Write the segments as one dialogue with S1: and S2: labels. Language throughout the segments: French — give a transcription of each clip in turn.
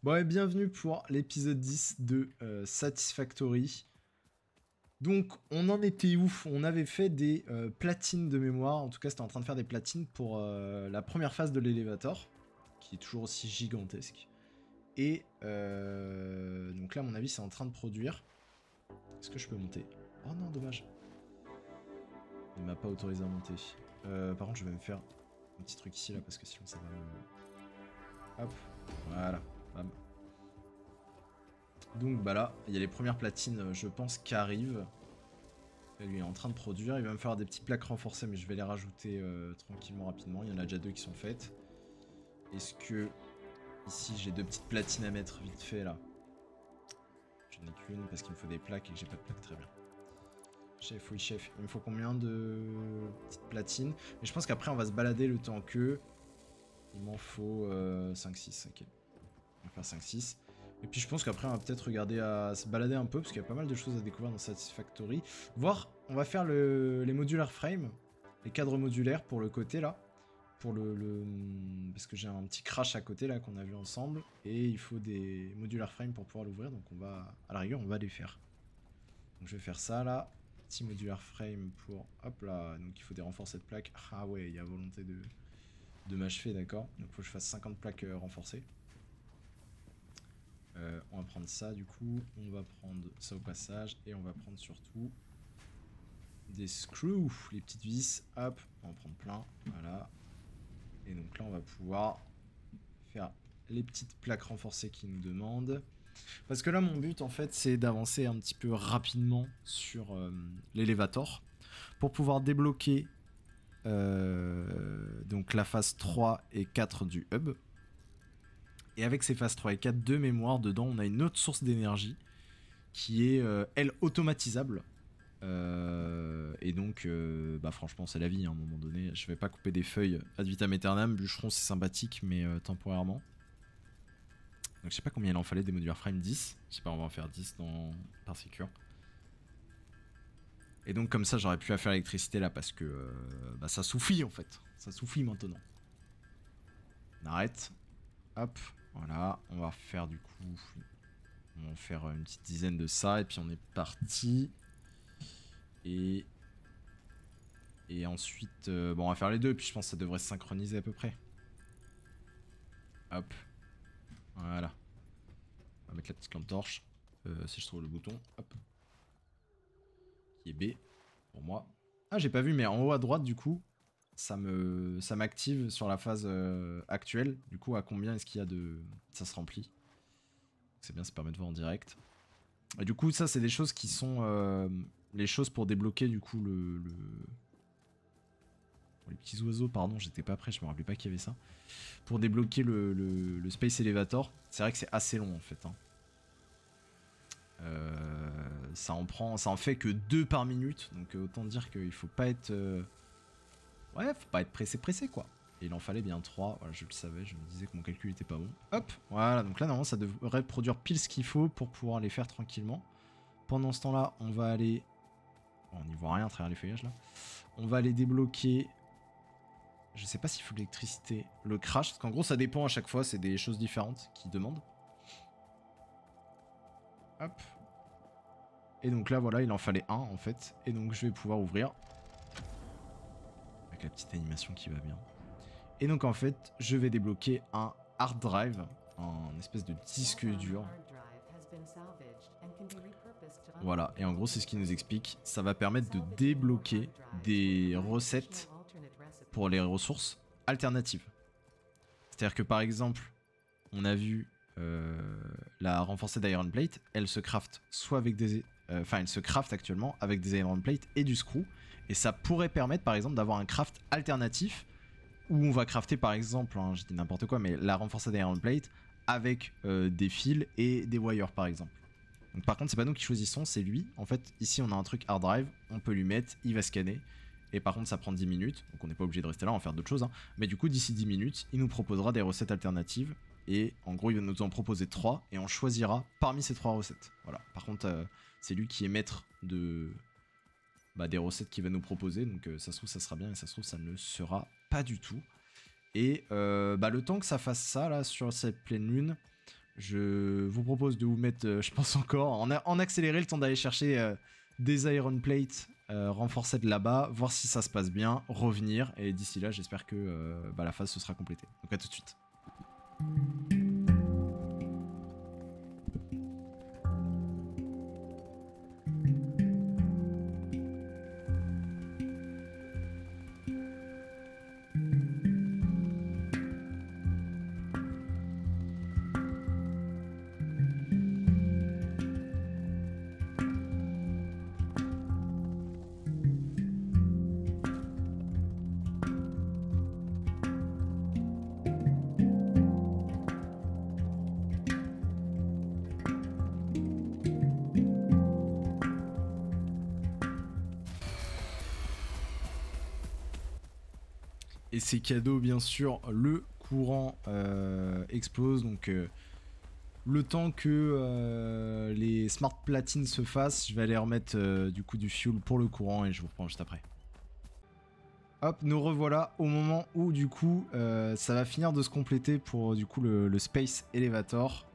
S1: Bon et bienvenue pour l'épisode 10 de Satisfactory. Donc on en était où? On avait fait des platines de mémoire, en tout cas c'était en train de faire des platines pour la première phase de l'élévateur, qui est toujours aussi gigantesque. Et donc là à mon avis c'est en train de produire. Est-ce que je peux monter? Oh non dommage. Il m'a pas autorisé à monter. Par contre je vais me faire un petit truc ici là parce que sinon ça va me... Hop, voilà, bam. Donc bah là, il y a les premières platines, je pense, qui arrivent. Là, lui est en train de produire, il va me faire des petites plaques renforcées, mais je vais les rajouter tranquillement, rapidement. Il y en a déjà 2 qui sont faites. Est-ce que, ici, j'ai 2 petites platines à mettre vite fait, là? J'en ai qu'une, parce qu'il me faut des plaques et que j'ai pas de plaques, très bien. Chef, oui chef, il me faut combien de petites platines? Mais je pense qu'après, on va se balader le temps que... Il m'en faut 5-6, ok. On va faire 5-6. Et puis je pense qu'après on va peut-être regarder à se balader un peu, parce qu'il y a pas mal de choses à découvrir dans Satisfactory. Voir, on va faire les modular frames, les cadres modulaires pour le côté là. Pour parce que j'ai un petit crash à côté là qu'on a vu ensemble. Et il faut des modular frames pour pouvoir l'ouvrir, donc on va, à la rigueur, on va les faire. Donc je vais faire ça là. Petit modular frame pour, hop là, donc il faut des renforcés de plaques. Ah ouais, il y a volonté de m'achever, d'accord. Donc il faut que je fasse 50 plaques renforcées. On va prendre ça du coup, on va prendre ça au passage et on va prendre surtout des screws, les petites vis, hop, on va en prendre plein, voilà. Et donc là on va pouvoir faire les petites plaques renforcées qu'ils nous demandent. Parce que là mon but en fait c'est d'avancer un petit peu rapidement sur l'élévateur pour pouvoir débloquer donc la phase 3 et 4 du hub. Et avec ces phases 3 et 4 de mémoire, dedans, on a une autre source d'énergie qui est, elle, automatisable. Et donc, bah franchement, c'est la vie, hein, à un moment donné. Je vais pas couper des feuilles ad vitam aeternam. Bûcheron, c'est sympathique, mais temporairement. Donc, je sais pas combien il en fallait des modular frame, 10. Je sais pas, on va en faire 10 par sécure. Et donc, comme ça, j'aurais pu faire l'électricité là parce que bah, ça suffit en fait. Ça suffit maintenant. On arrête. Hop. Voilà, on va faire du coup, on va faire une petite dizaine de ça et puis on est parti. Et ensuite, bon on va faire les deux puis je pense que ça devrait se synchroniser à peu près. Hop, voilà. On va mettre la petite lampe torche, si je trouve le bouton, hop. Qui est B, pour moi. Ah j'ai pas vu mais en haut à droite du coup, ça m'active sur la phase actuelle. Du coup à combien est-ce qu'il y a de... Ça se remplit. C'est bien, ça permet de voir en direct. Et du coup, ça, c'est des choses qui sont les choses pour débloquer, du coup, les petits oiseaux, pardon, j'étais pas prêt, je me rappelais pas qu'il y avait ça. Pour débloquer le Space Elevator, c'est vrai que c'est assez long, en fait. Hein. Ça en fait que 2 par minute, donc autant dire qu'il faut pas être... Ouais, faut pas être pressé, quoi. Et il en fallait bien 3, voilà, je le savais, je me disais que mon calcul était pas bon. Hop, voilà, donc là, normalement, ça devrait produire pile ce qu'il faut pour pouvoir les faire tranquillement. Pendant ce temps-là, on va aller... Bon, on n'y voit rien à travers les feuillages, là. On va aller débloquer... Je sais pas s'il faut de l'électricité. Le crash, parce qu'en gros, ça dépend à chaque fois, c'est des choses différentes qui demandent. Hop. Et donc là, voilà, il en fallait un, en fait. Et donc, je vais pouvoir ouvrir. Avec la petite animation qui va bien. Et donc, en fait, je vais débloquer un hard drive, un espèce de disque dur. Voilà, et en gros, c'est ce qui nous explique. Ça va permettre de débloquer des recettes pour les ressources alternatives. C'est-à-dire que par exemple, on a vu la renforcée d'Iron Plate, elle se craft soit avec des... Enfin, elle se craft actuellement avec des Iron Plate et du screw. Et ça pourrait permettre par exemple d'avoir un craft alternatif où on va crafter par exemple, hein, je dis n'importe quoi, mais la renforcée d'Iron Plate avec des fils et des wires par exemple. Donc par contre c'est pas nous qui choisissons, c'est lui. En fait ici on a un truc hard drive, on peut lui mettre, il va scanner. Et par contre ça prend 10 minutes, donc on n'est pas obligé de rester là, on va faire d'autres choses. Hein. Mais du coup d'ici 10 minutes, il nous proposera des recettes alternatives. Et en gros il va nous en proposer 3 et on choisira parmi ces 3 recettes. Voilà. Par contre c'est lui qui est maître de... des recettes qu'il va nous proposer. Donc ça se trouve ça sera bien et ça se trouve ça ne le sera pas du tout. Et le temps que ça fasse ça là sur cette pleine lune, je vous propose de vous mettre, je pense encore, en accéléré le temps d'aller chercher des Iron Plates renforcées de là-bas, voir si ça se passe bien, revenir, et d'ici là, j'espère que la phase se sera complétée. Donc à tout de suite. Et c'est cadeau, bien sûr, le courant explose, donc le temps que les smart platines se fassent, je vais aller remettre du coup du fuel pour le courant et je vous reprends juste après. Hop, nous revoilà au moment où du coup ça va finir de se compléter pour du coup le Space Elevator.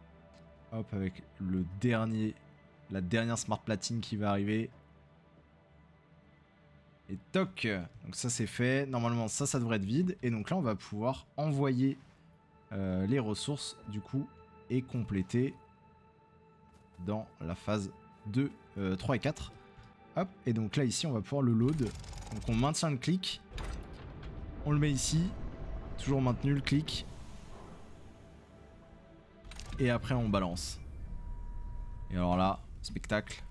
S1: Hop, avec la dernière smart platine qui va arriver. Et toc, donc ça c'est fait, normalement ça devrait être vide, et donc là on va pouvoir envoyer les ressources du coup et compléter dans la phase 2, 3 et 4. Hop, et donc là ici on va pouvoir le load, donc on maintient le clic, on le met ici, toujours maintenu le clic, et après on balance. Et alors là, spectacle.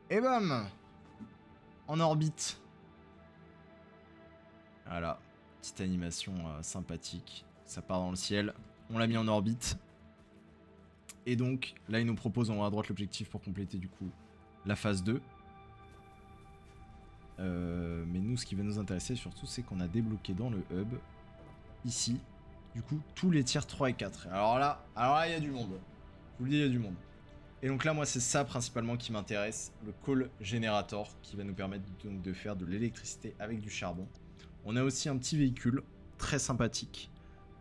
S1: Et bam! En orbite. Voilà, petite animation sympathique. Ça part dans le ciel. On l'a mis en orbite. Et donc, là, il nous propose en haut à droite l'objectif pour compléter du coup la phase 2. Mais nous, ce qui va nous intéresser surtout, c'est qu'on a débloqué dans le hub, ici, du coup, tous les tiers 3 et 4. Alors là, il y a du monde. Je vous le dis, il y a du monde. Et donc là, moi, c'est ça principalement qui m'intéresse, le Coal Generator, qui va nous permettre donc de faire de l'électricité avec du charbon. On a aussi un petit véhicule très sympathique,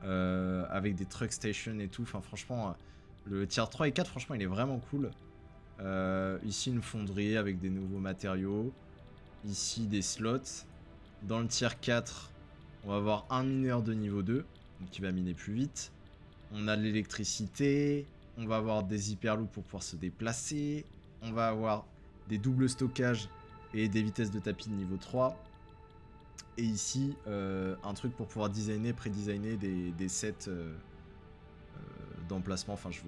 S1: avec des truck stations et tout. Enfin, franchement, le tier 3 et 4, franchement, il est vraiment cool. Ici, une fonderie avec des nouveaux matériaux. Ici, des slots. Dans le tier 4, on va avoir un mineur de niveau 2, donc qui va miner plus vite. On a de l'électricité. On va avoir des hyperloops pour pouvoir se déplacer. On va avoir des doubles stockages et des vitesses de tapis de niveau 3. Et ici, un truc pour pouvoir pré-designer des sets d'emplacement. Enfin, je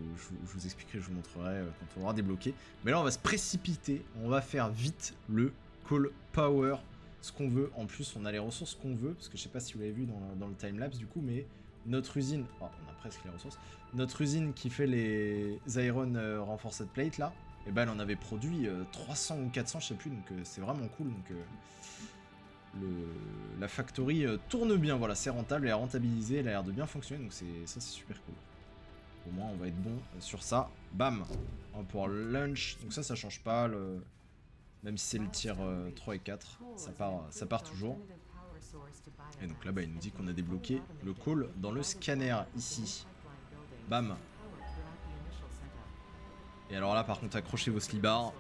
S1: vous expliquerai, je vous montrerai quand on aura débloqué. Mais là, on va se précipiter. On va faire vite le Coal Power. Ce qu'on veut. En plus, on a les ressources qu'on veut. Parce que je sais pas si vous l'avez vu dans le timelapse du coup, mais notre usine... Oh, on a presque les ressources. Notre usine qui fait les Iron Reinforced Plate, là, et ben, elle en avait produit 300 ou 400, je sais plus. Donc, c'est vraiment cool. Donc... la factory tourne bien, voilà, c'est rentable, elle est rentabilisée, elle a l'air de bien fonctionner, donc ça c'est super cool. Au moins on va être bon sur ça. Bam, on va pouvoir lunch, donc ça change pas, même si c'est le tier 3 et 4, ça part toujours. Et donc là il nous dit qu'on a débloqué le call dans le scanner ici. Bam. Et alors là par contre accrochez vos slibards.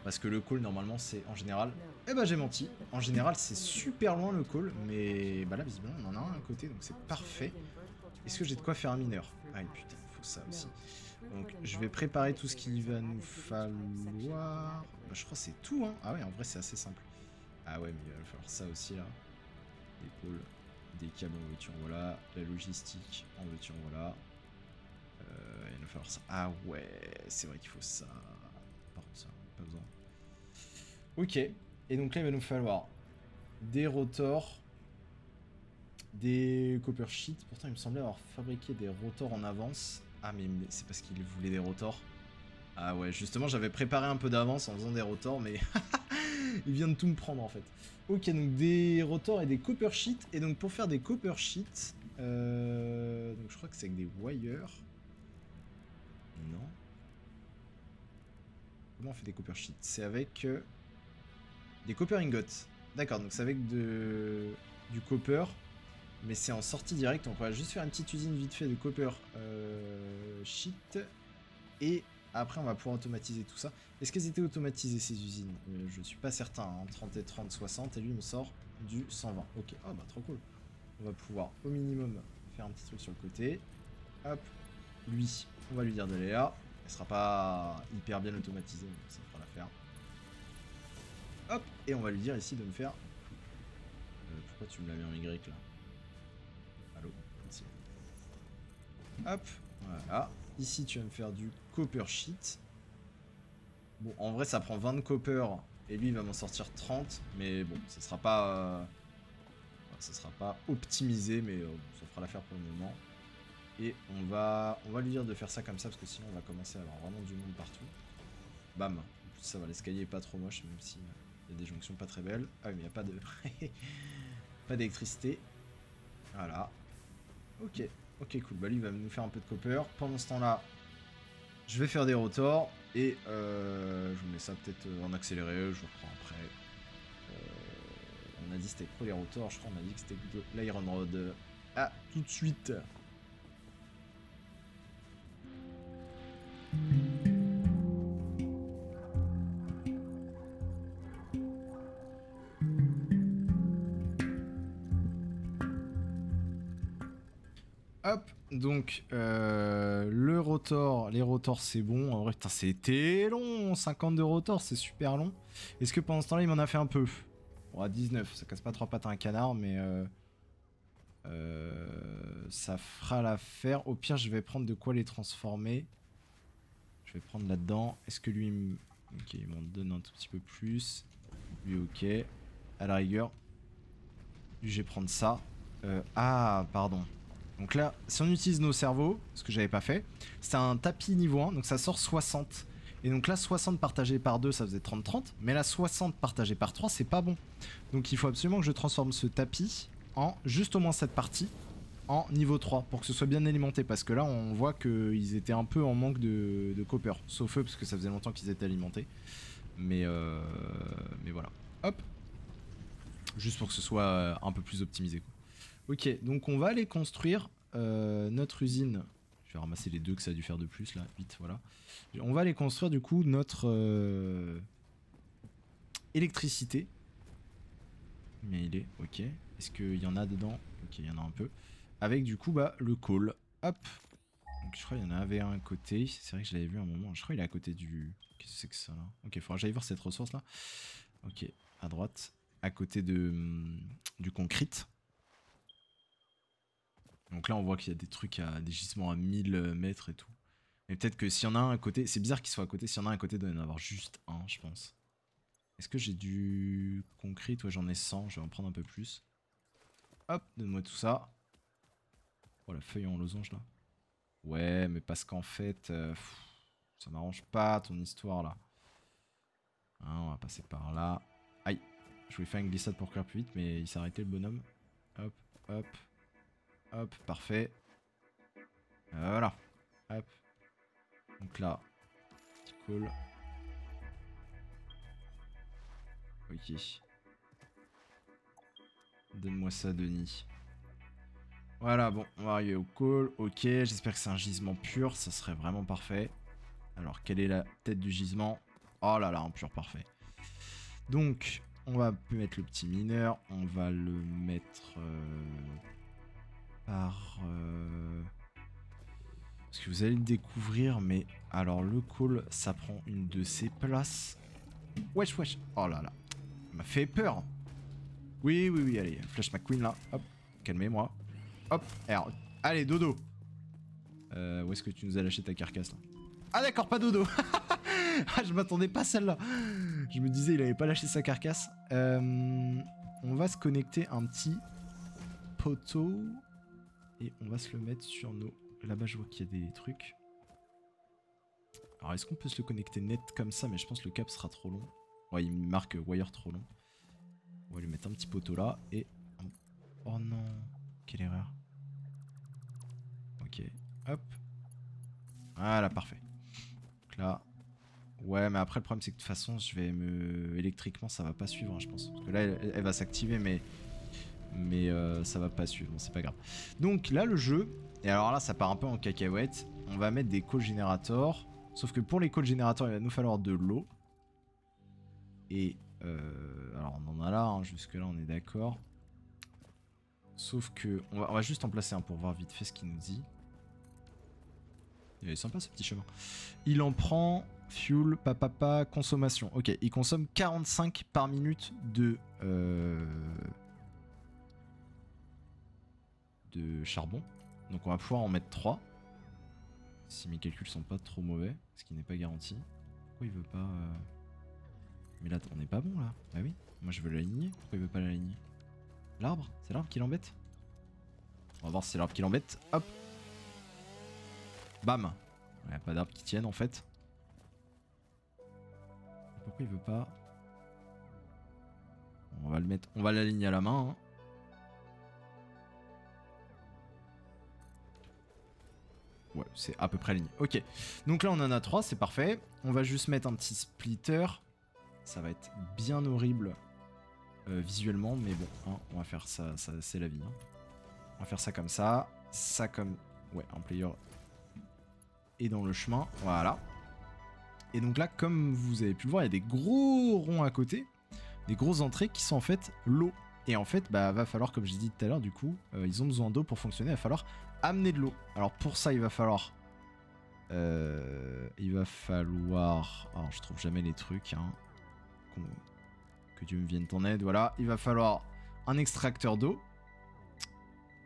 S1: Parce que le call normalement c'est en général... Eh bah j'ai menti. En général c'est super loin le call. Mais bah là visiblement on en a un à côté donc c'est parfait. Est-ce que j'ai de quoi faire un mineur? Ah putain il faut ça aussi. Donc je vais préparer tout ce qu'il va nous falloir. Bah, je crois que c'est tout hein. Ah ouais en vrai c'est assez simple. Ah ouais mais il va falloir ça aussi là. Des pôles, des câbles en voiture voilà. La logistique en voiture voilà. Il va falloir ça. Ah ouais c'est vrai qu'il faut ça. Par contre ça pas besoin. Ok, et donc là il va nous falloir des rotors, des copper sheets. Pourtant il me semblait avoir fabriqué des rotors en avance. Ah mais c'est parce qu'il voulait des rotors. Ah ouais, justement j'avais préparé un peu d'avance en faisant des rotors, mais il vient de tout me prendre en fait. Ok, donc des rotors et des copper sheets. Et donc pour faire des copper sheets, donc je crois que c'est avec des wires. Non. Comment on fait des copper sheets? C'est avec... Des copper ingots. D'accord, donc c'est avec du copper. Mais c'est en sortie directe, donc on va juste faire une petite usine vite fait de copper shit. Et après on va pouvoir automatiser tout ça. Est-ce qu'elles étaient automatisées ces usines? Je suis pas certain, hein. 30 et 30, 60, et lui il me sort du 120. Ok, oh bah trop cool. On va pouvoir au minimum faire un petit truc sur le côté. Hop, lui, on va lui dire d'aller là. Elle sera pas hyper bien automatisée, mais ça fera l'affaire. Hop, et on va lui dire ici de me faire... pourquoi tu me l'as mis en Y là? Allô? Merci. Hop, voilà. Ici, tu vas me faire du copper sheet. Bon, en vrai, ça prend 20 de copper. Et lui, il va m'en sortir 30. Mais bon, ça sera pas optimisé. Mais ça fera l'affaire pour le moment. Et on va lui dire de faire ça comme ça. Parce que sinon, on va commencer à avoir vraiment du monde partout. Bam. En plus, ça va, l'escalier est pas trop moche. Même si il y a des jonctions pas très belles. Ah oui, mais il n'y a pas de... pas d'électricité. Voilà. Ok. Ok, cool. Bah lui, il va nous faire un peu de copper. Pendant ce temps-là, je vais faire des rotors. Et je vous mets ça peut-être en accéléré. Je vous reprends après. On a dit que c'était quoi les rotors? Je crois qu'on a dit que c'était de l'iron rod. Ah, tout de suite. Hop, donc le rotor, les rotors c'est bon. En vrai, putain, c'était long, 52 rotors, c'est super long. Est-ce que pendant ce temps-là, il m'en a fait un peu? Bon, à 19, ça casse pas trois pattes à un canard, mais ça fera l'affaire. Au pire, je vais prendre de quoi les transformer. Je vais prendre là-dedans. Est-ce que lui, ok, il m'en donne un tout petit peu plus. Lui, ok. À la rigueur, lui, je vais prendre ça. Ah, pardon. Donc là, si on utilise nos cerveaux, ce que j'avais pas fait, c'est un tapis niveau 1, donc ça sort 60. Et donc là, 60 partagé par 2, ça faisait 30-30. Mais là, 60 partagé par 3, c'est pas bon. Donc il faut absolument que je transforme ce tapis en, juste au moins cette partie, en niveau 3, pour que ce soit bien alimenté. Parce que là, on voit qu'ils étaient un peu en manque de copper. Sauf eux, parce que ça faisait longtemps qu'ils étaient alimentés. Mais voilà. Hop. Juste pour que ce soit un peu plus optimisé, quoi. Ok, donc on va aller construire notre usine. Je vais ramasser les deux que ça a dû faire de plus, là, 8, voilà. On va aller construire du coup notre électricité. Mais il est, ok. Est-ce qu'il y en a dedans? Ok, il y en a un peu. Avec du coup, bah, le coal. Hop. Donc je crois qu'il y en avait un à côté. C'est vrai que je l'avais vu à un moment. Je crois qu'il est à côté du... Qu'est-ce que c'est que ça, là? Ok, il faudra que j'aille voir cette ressource, là. Ok, à droite. À côté du concrete. Donc là on voit qu'il y a des trucs des gisements à 1000 mètres et tout. Mais peut-être que s'il y en a un à côté, c'est bizarre qu'il soit à côté, s'il y en a un à côté il doit y en avoir juste un je pense. Est-ce que j'ai du concrete? Ouais j'en ai 100, je vais en prendre un peu plus. Hop, donne-moi tout ça. Oh la feuille en losange là. Ouais mais parce qu'en fait, ça m'arrange pas ton histoire là. Hein, on va passer par là. Aïe, je voulais faire une glissade pour courir plus vite mais il s'est arrêté le bonhomme. Hop, hop, hop, parfait. Voilà, hop. Donc là, petit call. Ok. Donne-moi ça, Denis. Voilà, bon, on va arriver au call. Ok, j'espère que c'est un gisement pur, ça serait vraiment parfait. Alors, quelle est la tête du gisement? Oh là là, un pur parfait. Donc, on va mettre le petit mineur. On va le mettre par... Parce que vous allez le découvrir, mais... Alors, le call, ça prend une de ses places. Wesh, wesh. Oh là là. Ça m'a fait peur. Oui, oui, oui, allez. Flash McQueen, là. Hop. Calmez-moi. Hop. Alors, allez, dodo. Où est-ce que tu nous as lâché ta carcasse, là? Ah d'accord, pas dodo. Ah, je m'attendais pas à celle-là. Je me disais, il avait pas lâché sa carcasse. On va se connecter un petit poteau. Et on va se le mettre sur nos... Là-bas, je vois qu'il y a des trucs. Alors, est-ce qu'on peut se le connecter net comme ça? Mais je pense que le câble sera trop long. Ouais, il marque wire trop long. On va lui mettre un petit poteau là. Et... Oh non. Quelle erreur. Ok. Hop. Voilà, parfait. Donc là... Ouais, mais après, le problème, c'est que de toute façon, je vais me... Électriquement, ça va pas suivre, hein, je pense. Parce que là, elle va s'activer, mais ça va pas suivre, bon, c'est pas grave. Donc là, le jeu, et alors là, ça part un peu en cacahuète. On va mettre des co-générateurs. Sauf que pour les co-générateurs, il va nous falloir de l'eau. Et alors, on en a là, hein, jusque-là, on est d'accord. Sauf que, on va juste en placer un pour voir vite fait ce qu'il nous dit. Il est sympa ce petit chemin. Il en prend fuel, papa, consommation. Ok, il consomme 45 par minute de charbon. Donc on va pouvoir en mettre 3. Si mes calculs sont pas trop mauvais, ce qui n'est pas garanti. Pourquoi il veut pas... Mais là, on n'est pas bon là. Bah oui, moi je veux l'aligner. Pourquoi il veut pas l'aligner? L'arbre? C'est l'arbre qui l'embête? On va voir si c'est l'arbre qui l'embête. Hop. Bam. Il n'y a pas d'arbre qui tienne en fait. Pourquoi il veut pas? On va le mettre, on va l'aligner à la main. Hein. Ouais, c'est à peu près aligné. Ok. Donc là, on en a 3, c'est parfait. On va juste mettre un petit splitter. Ça va être bien horrible visuellement, mais bon, hein, on va faire ça, c'est la vie. Hein. On va faire ça comme ça. Ça comme... Ouais, un player est dans le chemin. Voilà. Et donc là, comme vous avez pu le voir, il y a des gros ronds à côté. Des grosses entrées qui sont en fait l'eau. Et en fait, bah, va falloir, comme j'ai dit tout à l'heure, du coup, ils ont besoin d'eau pour fonctionner. Il va falloir amener de l'eau. Alors pour ça, il va falloir... Alors, je trouve jamais les trucs, hein. Que Dieu me vienne en aide, voilà. Il va falloir un extracteur d'eau.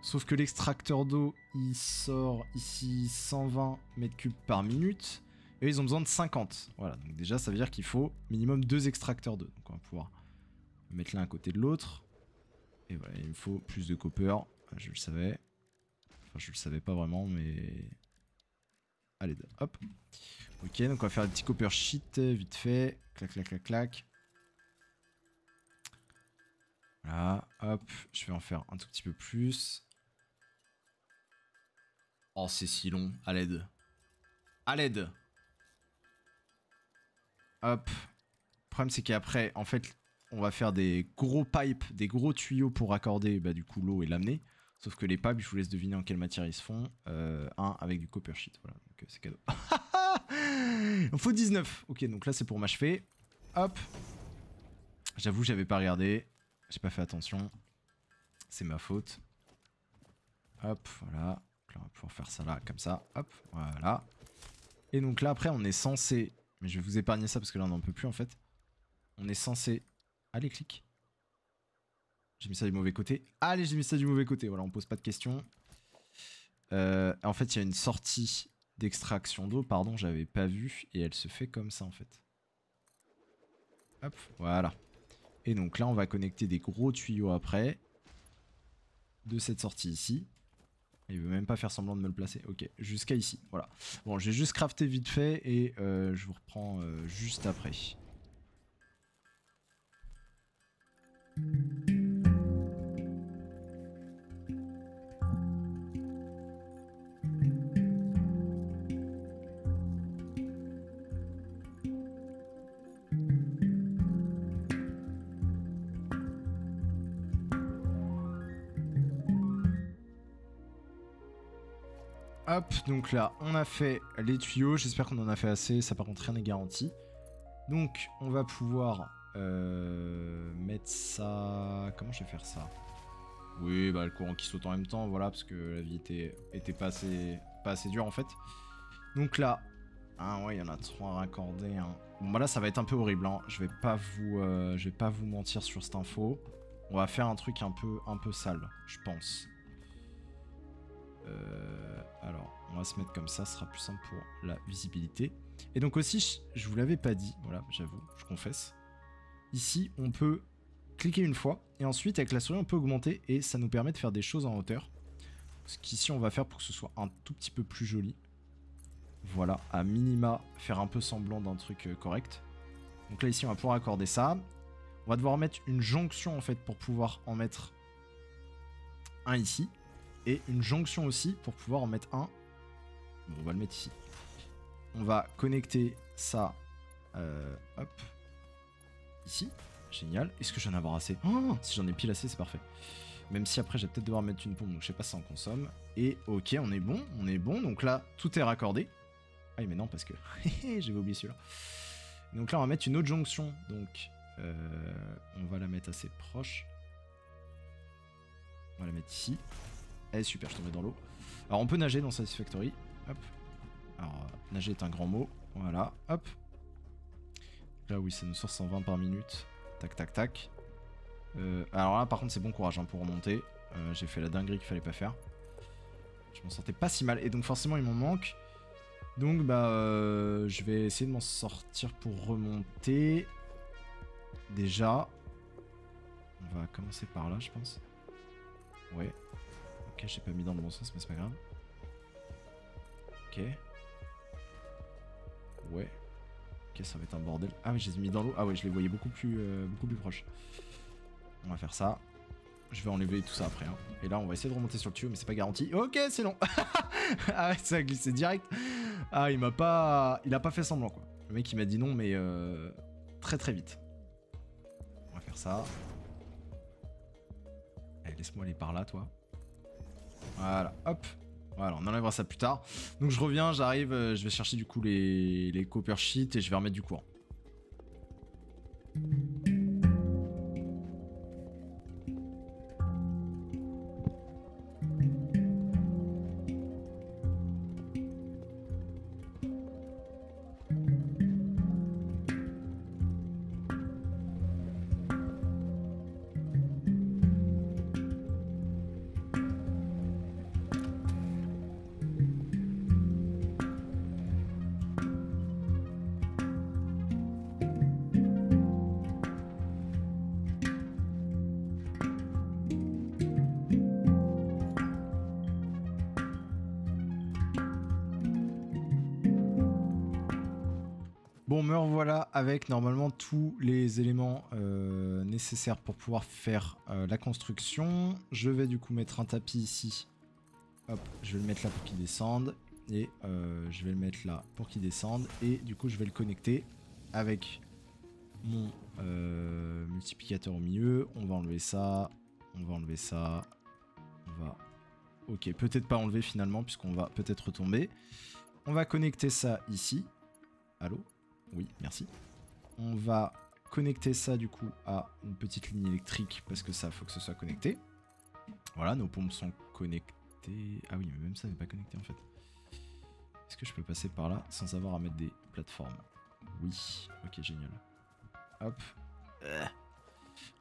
S1: Sauf que l'extracteur d'eau, il sort ici 120 mètres cubes par minute. Et eux, ils ont besoin de 50. Voilà, donc déjà, ça veut dire qu'il faut minimum 2 extracteurs d'eau. Donc on va pouvoir mettre l'un à côté de l'autre. Et voilà, il me faut plus de copper. Je le savais. Enfin, je le savais pas vraiment, mais... Allez, hop. Ok, donc on va faire un petit copper sheet, vite fait. Clac, clac, clac, clac. Voilà, hop. Je vais en faire un tout petit peu plus. Oh, c'est si long. À l'aide. À l'aide. Hop. Le problème, c'est qu'après, en fait, on va faire des gros pipes, des gros tuyaux pour raccorder bah, du coup l'eau et l'amener. Sauf que les pipes, je vous laisse deviner en quelle matière ils se font. Un avec du copper sheet. Voilà, donc c'est cadeau. Il en faut 19. Ok, donc là, c'est pour m'achever. Hop. J'avoue, j'avais pas regardé. J'ai pas fait attention. C'est ma faute. Hop, voilà. Donc là, on va pouvoir faire ça là, comme ça. Hop, voilà. Et donc là, après, on est censé... Mais je vais vous épargner ça parce que là, on n'en peut plus, en fait. On est censé... Allez, clique. J'ai mis ça du mauvais côté. Allez, j'ai mis ça du mauvais côté. Voilà, on pose pas de questions. En fait, il y a une sortie d'extraction d'eau. Pardon, j'avais pas vu. Et elle se fait comme ça, en fait. Hop, voilà. Et donc là, on va connecter des gros tuyaux après. De cette sortie ici. Il veut même pas faire semblant de me le placer. Ok, jusqu'à ici. Voilà. Bon, j'ai juste crafté vite fait et je vous reprends juste après. Hop, donc là, on a fait les tuyaux. J'espère qu'on en a fait assez. Ça, par contre, rien n'est garanti. Donc, on va pouvoir mettre ça... Comment je vais faire ça? Oui, bah le courant qui saute en même temps, voilà, parce que la vie était pas assez dure, en fait. Donc là... Ah ouais, il y en a 3 raccordés. Hein. Bon, bah là, ça va être un peu horrible. Hein. Je vais pas vous mentir sur cette info. On va faire un truc un peu sale, je pense. Alors, on va se mettre comme ça, ce sera plus simple pour la visibilité. Et donc aussi, je vous l'avais pas dit, voilà, j'avoue, je confesse. Ici, on peut cliquer une fois, et ensuite, avec la souris, on peut augmenter, et ça nous permet de faire des choses en hauteur. Ce qu'ici, on va faire pour que ce soit un tout petit peu plus joli. Voilà, à minima, faire un peu semblant d'un truc correct. Donc là, ici, on va pouvoir accorder ça. On va devoir mettre une jonction, en fait, pour pouvoir en mettre un ici. Et une jonction aussi pour pouvoir en mettre un. Bon, on va le mettre ici. On va connecter ça Hop. Ici. Génial. Est-ce que j'en ai avoir assez? Oh, si j'en ai pile assez, c'est parfait. Même si après, je vais peut-être devoir mettre une pompe, donc je sais pas si ça en consomme. Et ok, on est bon, on est bon. Donc là, tout est raccordé. Ah, mais non, parce que j'avais oublié celui-là. Donc là, on va mettre une autre jonction. Donc, on va la mettre assez proche. On va la mettre ici. Eh, super, je tombais dans l'eau. Alors, on peut nager dans Satisfactory. Hop. Alors, nager est un grand mot. Voilà, hop. Là, oui, ça nous sort 120 par minute. Tac, tac, tac. Alors là, par contre, c'est bon courage hein, pour remonter. J'ai fait la dinguerie qu'il fallait pas faire. Je m'en sentais pas si mal. Et donc, forcément, il m'en manque. Donc, bah, je vais essayer de m'en sortir pour remonter. Déjà. On va commencer par là, je pense. Ouais. Ok, j'ai pas mis dans le bon sens, mais c'est pas grave. Ok. Ouais. Ok, ça va être un bordel. Ah oui, je les ai mis dans l'eau. Ah ouais, je les voyais beaucoup plus proches. On va faire ça. Je vais enlever tout ça après. Hein. Et là, on va essayer de remonter sur le tuyau, mais c'est pas garanti. Ok, c'est long. Ah ouais, ça a glissé direct. Ah, il a pas fait semblant, quoi. Le mec, il m'a dit non, mais très très vite. On va faire ça. Allez, laisse-moi aller par là, toi. Voilà, hop. Voilà, on enlèvera ça plus tard. Donc je reviens, j'arrive, je vais chercher du coup les copper sheets et je vais remettre du courant. Bon, me revoilà avec normalement tous les éléments nécessaires pour pouvoir faire la construction. Je vais du coup mettre un tapis ici. Hop, je vais le mettre là pour qu'il descende. Et je vais le mettre là pour qu'il descende. Et du coup, je vais le connecter avec mon multiplicateur au milieu. On va enlever ça. On va enlever ça. On va... Ok, peut-être pas enlever finalement puisqu'on va peut-être retomber. On va connecter ça ici. Allô ? Oui, merci. On va connecter ça du coup à une petite ligne électrique parce que ça, faut que ce soit connecté. Voilà, nos pompes sont connectées. Ah oui, mais même ça n'est pas connecté en fait. Est-ce que je peux passer par là sans avoir à mettre des plateformes? Oui, ok, génial. Hop.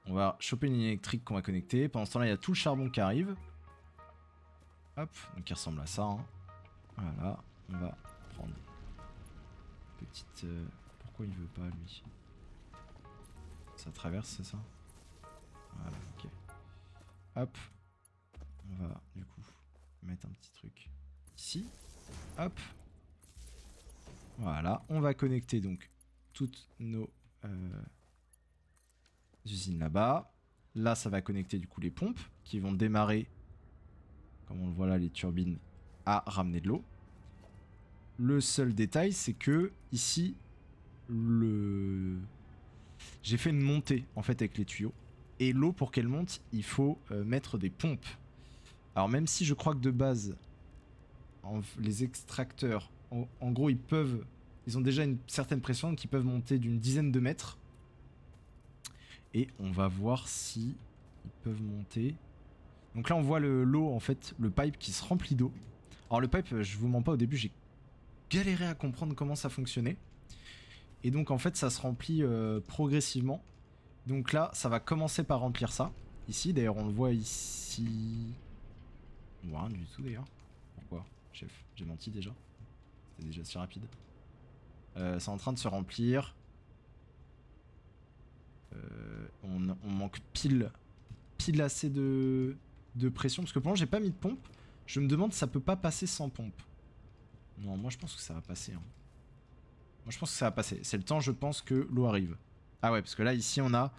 S1: On va choper une ligne électrique qu'on va connecter. Pendant ce temps-là, il y a tout le charbon qui arrive. Hop, donc qui ressemble à ça. Hein. Voilà, on va prendre... Petite... Pourquoi il veut pas lui? Ça traverse, c'est ça? Voilà, ok. Hop. On va du coup mettre un petit truc ici. Hop. Voilà. On va connecter donc toutes nos usines là-bas. Là, ça va connecter du coup les pompes qui vont démarrer, comme on le voit là, les turbines à ramener de l'eau. Le seul détail, c'est que ici, j'ai fait une montée en fait avec les tuyaux. Et l'eau, pour qu'elle monte, il faut mettre des pompes. Alors même si je crois que de base, les extracteurs, en gros, ils ont déjà une certaine pression, donc ils peuvent monter d'une dizaine de mètres. Et on va voir si ils peuvent monter. Donc là, on voit l'eau, en fait, le pipe qui se remplit d'eau. Alors le pipe, je vous mens pas, au début, j'ai galéré à comprendre comment ça fonctionnait. Et donc en fait ça se remplit progressivement. Donc là ça va commencer par remplir ça. Ici d'ailleurs on le voit ici. On voit rien du tout d'ailleurs. Pourquoi chef? J'ai menti déjà. C'était déjà si rapide. C'est en train de se remplir. On manque pile assez de pression. Parce que pour moi j'ai pas mis de pompe. Je me demande si ça peut pas passer sans pompe. Non, moi je pense que ça va passer. Hein. Moi je pense que ça va passer. C'est le temps, je pense, que l'eau arrive. Ah ouais, parce que là, ici, on a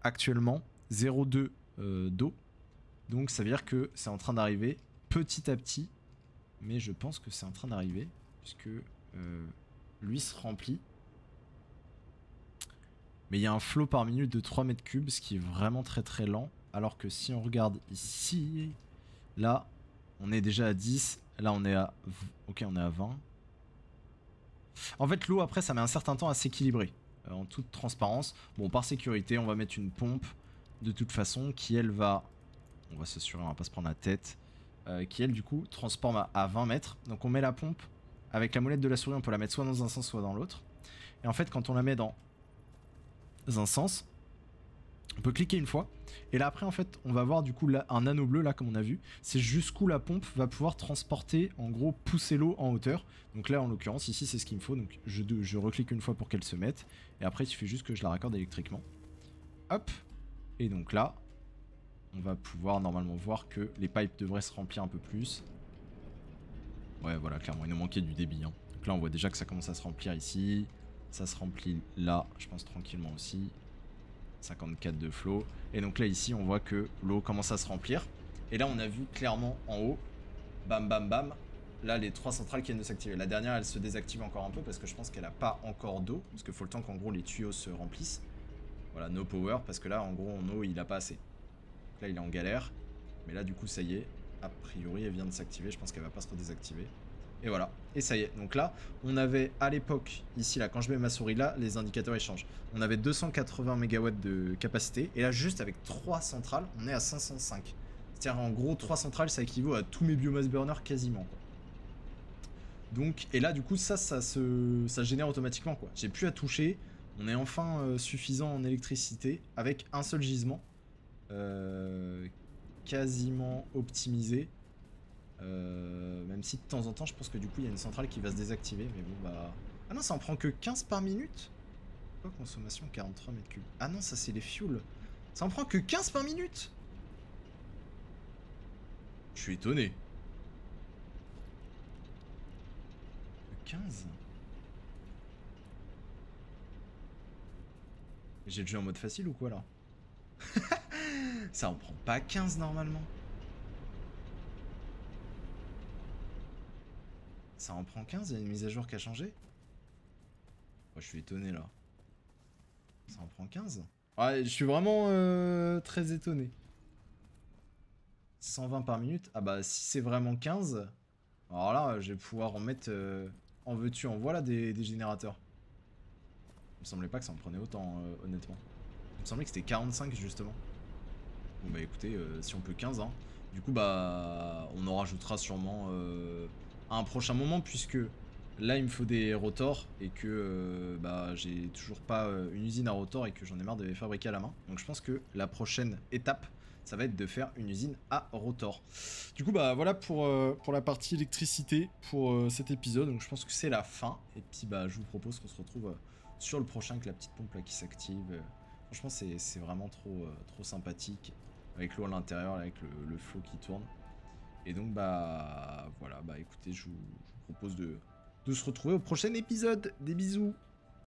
S1: actuellement 0,2 d'eau. Donc ça veut dire que c'est en train d'arriver petit à petit. Mais je pense que c'est en train d'arriver. Puisque lui se remplit. Mais il y a un flow par minute de 3 mètres cubes, ce qui est vraiment très très lent. Alors que si on regarde ici, là, on est déjà à 10. Là, on est à... Ok, on est à 20. En fait, l'eau, après, ça met un certain temps à s'équilibrer. En toute transparence. Bon, par sécurité, on va mettre une pompe, de toute façon, qui, elle, va... On va s'assurer, on va pas se prendre la tête. Qui, elle, du coup, transforme à 20 mètres. Donc, on met la pompe. Avec la molette de la souris, on peut la mettre soit dans un sens, soit dans l'autre. Et en fait, quand on la met dans un sens, on peut cliquer une fois. Et là, après, en fait, on va voir, du coup, là, un anneau bleu, là, comme on a vu. C'est jusqu'où la pompe va pouvoir transporter, en gros, pousser l'eau en hauteur. Donc là, en l'occurrence, ici, c'est ce qu'il me faut. Donc, je reclique une fois pour qu'elle se mette. Et après, il suffit juste que je la raccorde électriquement. Hop. Et donc là, on va pouvoir normalement voir que les pipes devraient se remplir un peu plus. Ouais, voilà, clairement, il nous manquait du débit. Hein. Donc là, on voit déjà que ça commence à se remplir ici. Ça se remplit là, je pense, tranquillement aussi. 54 de flow. Et donc là, ici, on voit que l'eau commence à se remplir. Et là, on a vu clairement en haut, bam, bam, bam, là, les 3 centrales qui viennent de s'activer. La dernière, elle se désactive encore un peu parce que je pense qu'elle n'a pas encore d'eau. Parce qu'il faut le temps qu'en gros, les tuyaux se remplissent. Voilà, no power, parce que là, en gros, en eau, il n'a pas assez. Donc là, il est en galère. Mais là, du coup, ça y est. A priori, elle vient de s'activer. Je pense qu'elle va pas se redésactiver. Et voilà. Et ça y est. Donc là, on avait à l'époque, ici, là, quand je mets ma souris là, les indicateurs ils changent. On avait 280 MW de capacité. Et là, juste avec 3 centrales, on est à 505. C'est-à-dire, en gros, 3 centrales, ça équivaut à tous mes biomass burners quasiment, quoi. Donc, et là, du coup, ça génère automatiquement, quoi. J'ai plus à toucher. On est enfin suffisant en électricité avec un seul gisement. Quasiment optimisé. Même si de temps en temps, je pense que du coup, il y a une centrale qui va se désactiver. Mais bon, bah... Ah non, ça en prend que 15 par minute. Quoi, consommation 43 mètres cubes. Ah non, ça c'est les fuels. Ça en prend que 15 par minute. Je suis étonné. 15. J'ai le jeu en mode facile ou quoi là? Ça en prend pas 15 normalement. Ça en prend 15, il y a une mise à jour qui a changé. Oh, je suis étonné là. Ça en prend 15. Ouais, je suis vraiment très étonné. 120 par minute. Ah bah si c'est vraiment 15, alors là je vais pouvoir en mettre en veux-tu en voilà des générateurs. Il me semblait pas que ça en prenait autant honnêtement. Il me semblait que c'était 45 justement. Bon bah écoutez, si on peut 15 hein. Du coup bah on en rajoutera sûrement à un prochain moment puisque là il me faut des rotors et que bah j'ai toujours pas une usine à rotors et que j'en ai marre de les fabriquer à la main. Donc je pense que la prochaine étape ça va être de faire une usine à rotor. Du coup bah voilà pour la partie électricité pour cet épisode. Donc je pense que c'est la fin. Et puis bah je vous propose qu'on se retrouve sur le prochain avec la petite pompe là qui s'active. Franchement c'est vraiment trop sympathique. Avec l'eau à l'intérieur, avec le flot qui tourne. Et donc bah voilà, bah écoutez, je vous propose de se retrouver au prochain épisode. Des bisous.